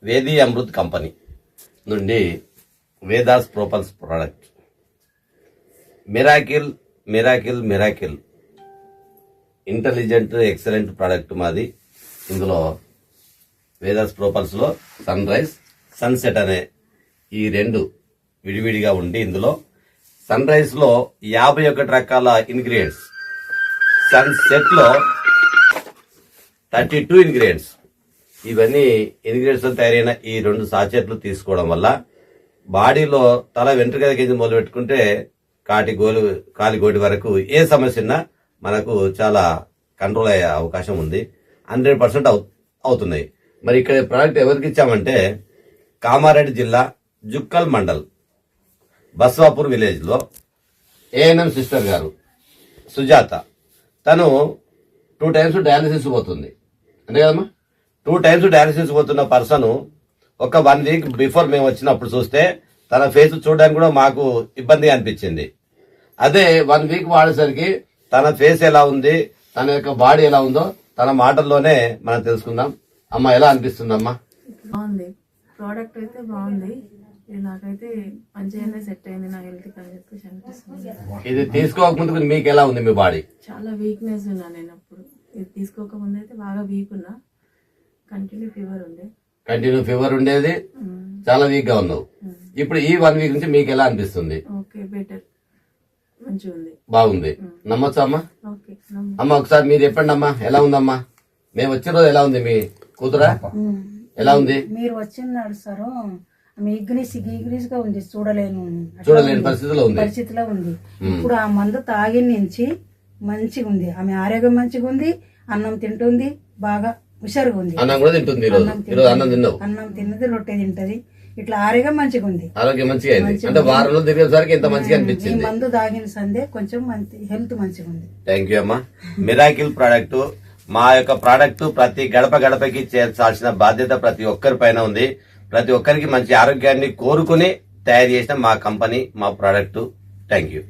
వేది అమృత్ కంపెనీ నుండి వేదాస్ ప్రోపల్స్ product miracle miracle miracle intelligent excellent product మాది. ఇందులో వేదాస్ ప్రోపల్స్ లో సన్ రైజ్ సన్సెట్ అనే ఈ రెండు విడివిడిగా ఉండి ఇందులో సన్ రైజ్ లో 51 రకాల ఇంగ్రీడియంట్స్, సన్సెట్ లో 32 ఇంగ్రీడియంట్స్, ఇవన్నీ ఇంగ్రీడియంట్స్ తో తయారైన ఈ 2 సాచెట్లు తీసుకోవడం వల్ల బాడీలో తల వెంట్రుక దగ్గర మొదలు పెట్టుకుంటే కాలి గోటి వరకు ఏ సమస్య ఉన్నా మనకు చాలా కంట్రోల్ అయ్యే అవకాశం ఉంది. 100% అవుతున్నాయి. మరి ఇక్కడ ప్రోడక్ట్ ఎవరికి ఇచ్చామంటే కామారెడ్డి జిల్లా జుక్కల్ మండల్ బస్వాపూర్ విలేజ్ లో ఏఎన్ఎం సిస్టర్ గారు సుజాత, తను 2 టైమ్స్ డయాలసిస్ పోతుంది, అంతే కదమ్మా. 2 టైమ్స్ డయాలసిస్ పోతున్న పర్సన్ ఒక 1 వీక్ బిఫోర్ మేము వచ్చినప్పుడు చూస్తే తన ఫేస్ చూడడానికి కూడా మాకు ఇబ్బందిగా అనిపించింది. అదే 1 వీక్ వాడేసరికి తన ఫేస్ ఎలా ఉంది, తన యొక్క బాడీ ఎలా ఉందో తన మాటల్లోనే మనం తెలుసుకుందాం. అమ్మ, ఎలా అనిపిస్తుందమ్మా? బాగుంది, ప్రోడక్ట్ అయితే బాగుంది. ఇది నాకైతే మంచిగానే సెట్ అయింది నా హెల్త్ అని చెప్పేసి అనిపిస్తుంది. ఇది తీసుకోకముందుకు మీకు ఎలా ఉంది? మీ బాడీ చాలా వీక్నెస్ ఉన్నా నేను అప్పుడు. ఇది తీసుకోకముందు అయితే బాగా వీక్ ఉన్నా, కంటిన్యూ ఫీవర్ ఉండేది, చాలా వీక్ గా ఉన్నావు. ఇప్పుడు ఈ 1 వీక్ నుంచి మీకు ఎలా అనిపిస్తుంది? ఓకే, బెటర్, మంచిగా ఉంది, బాగుంది. నమ్మొచ్చా అమ్మా? ఓకే. అమ్మ, ఒకసారి మీరు చెప్పండి అమ్మా, ఎలా ఉందమ్మా? మేము వచ్చిన రోజు ఎలా ఉంది? మీ కూతురా ఎలా ఉంది? మీరు వచ్చినాడు సార్, ఆమె ఈగ్రీస్ గా ఉంది, చూడలేని పరిస్థితిలో ఉంది. ఇప్పుడు ఆ మందు తాగిన నుంచి మంచిగా ఉంది, ఆమె ఆరోగ్యం మంచిగా ఉంది, అన్నం తింటుంది, బాగా హుషారుగా ఉంది. అన్నం కూడా తింటుంది. అన్నం తిన్నావు? అన్నం తిన్నది, రొట్టె తింటది, ఇట్లా ఆరోగ్యం మంచిగా ఉంది. ఆరోగ్యం మంచిగా అయింది అంటే వారంలో తిరిగేసరికి ఎంత మంచిగా అనిపించింది. మందు తాగిన సందే కొంచెం హెల్త్ మంచిగా ఉంది. థ్యాంక్ యూ అమ్మా. మిరాకిల్ ప్రోడక్ట్, మా యొక్క ప్రోడక్ట్ ప్రతి గడప గడపకి చేర్చాల్సిన బాధ్యత ప్రతి ఒక్కరి పైన ఉంది. ప్రతి ఒక్కరికి మంచి ఆరోగ్యాన్ని కోరుకుని తయారు చేసిన మా కంపెనీ, మా ప్రోడక్ట్. Thank you.